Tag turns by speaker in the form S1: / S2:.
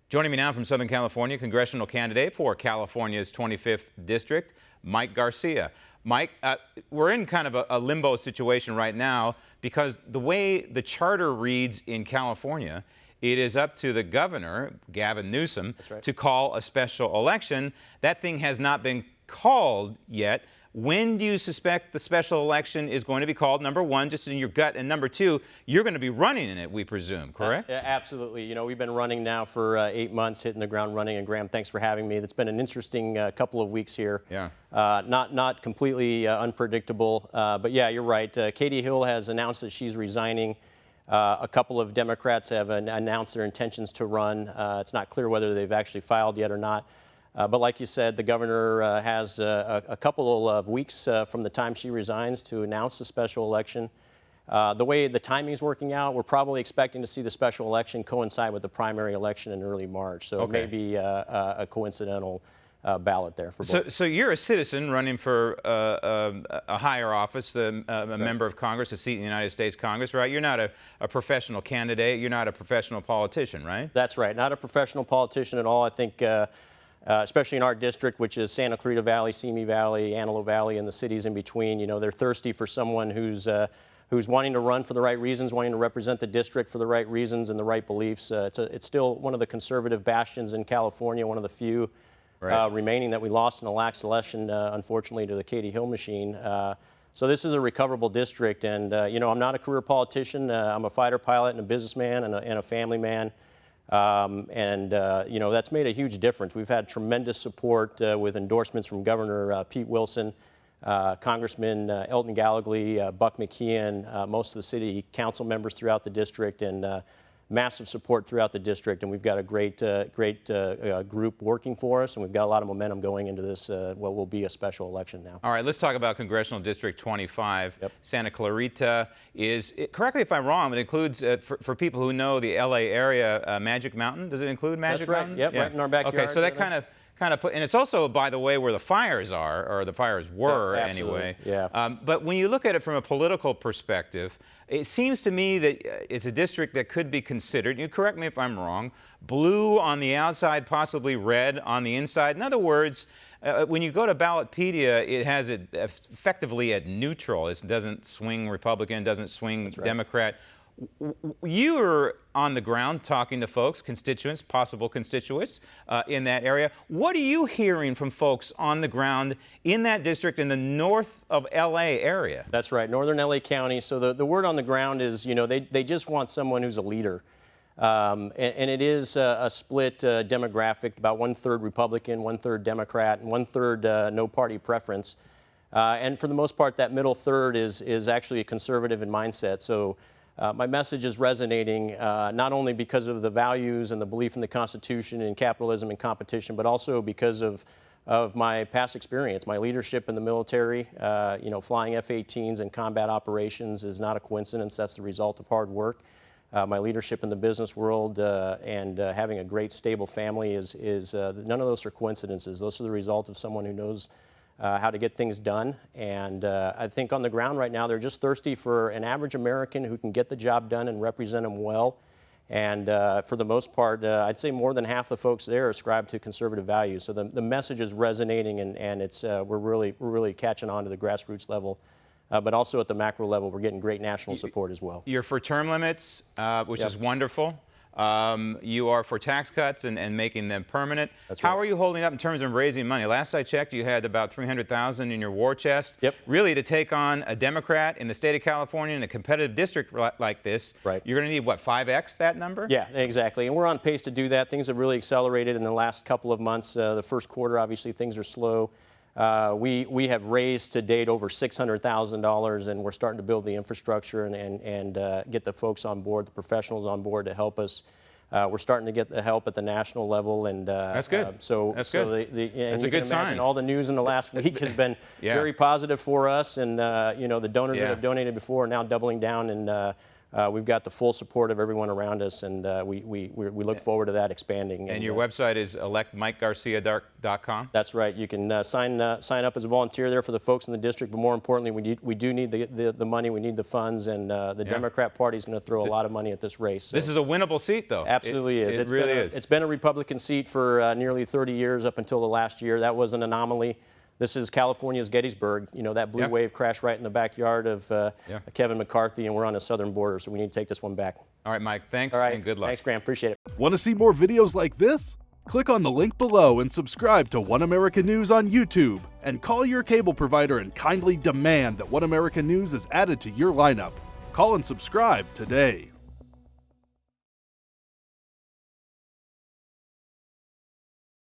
S1: Joining me now from Southern California, congressional candidate for California's 25th district, Mike Garcia. Mike, we're in kind of a limbo situation right now because the way the charter reads in California, it is up to the governor, Gavin Newsom, to call a special election. That thing has not been called yet. When do you suspect the special election is going to be called? Number one, just in your gut. And number two, you're going to be running in it, we presume, correct?
S2: Absolutely. You know, we've been running now for 8 months, hitting the ground running. And Graham, thanks for having me. It's been an interesting couple of weeks here.
S1: Yeah.
S2: Not completely unpredictable. But yeah, you're right. Katie Hill has announced that she's resigning. A couple of Democrats have announced their intentions to run. It's not clear whether they've actually filed yet or not. But like you said, the governor has a couple of weeks from the time she resigns to announce the special election. The way the timing is working out, we're probably expecting to see the special election coincide with the primary election in early March. So it may be a coincidental ballot there for both.
S1: So you're a citizen running for a higher office, a member of Congress, a seat in the United States Congress, right? You're not a professional candidate. You're not a professional politician, right?
S2: That's right. Not a professional politician at all. I think especially in our district, which is Santa Clarita Valley, Simi Valley, Antelope Valley, and the cities in between. You know, they're thirsty for someone who's wanting to run for the right reasons, wanting to represent the district for the right reasons and the right beliefs. It's still one of the conservative bastions in California, one of the few remaining that we lost in the last election, unfortunately, to the Katie Hill machine. So this is a recoverable district, and you know, I'm not a career politician. I'm a fighter pilot and a businessman and a family man. You know, that's made a huge difference. We've had tremendous support with endorsements from Governor Pete Wilson, Congressman Elton Gallegly, Buck McKeon, most of the city council members throughout the district, and massive support throughout the district. And we've got a great group working for us, and we've got a lot of momentum going into this, what will be a special election now.
S1: All right, let's talk about Congressional District 25. Santa Clarita is, correct me if I'm wrong, but it includes, for people who know the LA area, Magic Mountain. Does it include Magic Mountain?
S2: Yep, right in our backyard.
S1: Okay, so that kind of put, and it's also, by the way, where the fires are, or the fires were anyway.
S2: Yeah.
S1: But when you look at it from a political perspective, it seems to me that it's a district that could be considered, you correct me if I'm wrong, blue on the outside, possibly red on the inside. In other words, when you go to Ballotpedia, it has it effectively at neutral. It doesn't swing Republican, doesn't swing Democrat. You are on the ground talking to folks, constituents, possible constituents in that area. What are you hearing from folks on the ground in that district in the north of LA area?
S2: That's right, northern LA County. So the word on the ground is, you know, they just want someone who's a leader. And it is a split demographic, about 1/3 Republican, 1/3 Democrat, and 1/3 no party preference. And for the most part, that middle third is actually a conservative in mindset. So my message is resonating not only because of the values and the belief in the Constitution and capitalism and competition, but also because of my past experience, my leadership in the military. You know, flying F-18s and combat operations is not a coincidence. That's the result of hard work. My leadership in the business world and having a great, stable family is none of those are coincidences. Those are the result of someone who knows how to get things done. And I think on the ground right now, they're just thirsty for an average American who can get the job done and represent them well. And for the most part, I'd say more than half the folks there ascribe to conservative values. So the message is resonating, and it's we're really catching on to the grassroots level. But also at the macro level, we're getting great national support as well.
S1: You're for term limits, which is wonderful. You are for tax cuts and making them permanent. How are you holding up in terms of raising money? Last I checked, you had about $300,000 in your war chest. Really, to take on a Democrat in the state of California in a competitive district like this, you're going to need, what, 5x that number?
S2: Yeah, exactly. And we're on pace to do that. Things have really accelerated in the last couple of months. The first quarter, obviously, things are slow. We have raised to date over $600,000, and we're starting to build the infrastructure and get the folks on board, the professionals on board to help us. We're starting to get the help at the national level, and
S1: that's good.
S2: That's good.
S1: That's a good sign.
S2: All the news in the last week has been very positive for us, and you know, the donors that have donated before are now doubling down and we've got the full support of everyone around us, and we look forward to that expanding.
S1: And your website is electmikegarcia.com?
S2: That's right. You can sign up as a volunteer there for the folks in the district, but more importantly, we do need the money, we need the funds, and the Democrat Party is going to throw a lot of money at this race. So.
S1: This is a winnable seat, though.
S2: Absolutely is.
S1: It really is.
S2: It's been a Republican seat for nearly 30 years up until the last year. That was an anomaly. This is California's Gettysburg. You know, that blue wave crashed right in the backyard of Kevin McCarthy, and we're on the southern border, so we need to take this one back.
S1: All right, Mike, thanks,
S2: All right.
S1: and good luck.
S2: Thanks, Graham. Appreciate it.
S3: Want to see more videos like this? Click on the link below and subscribe to One America News on YouTube. And call your cable provider and kindly demand that One America News is added to your lineup. Call and subscribe today.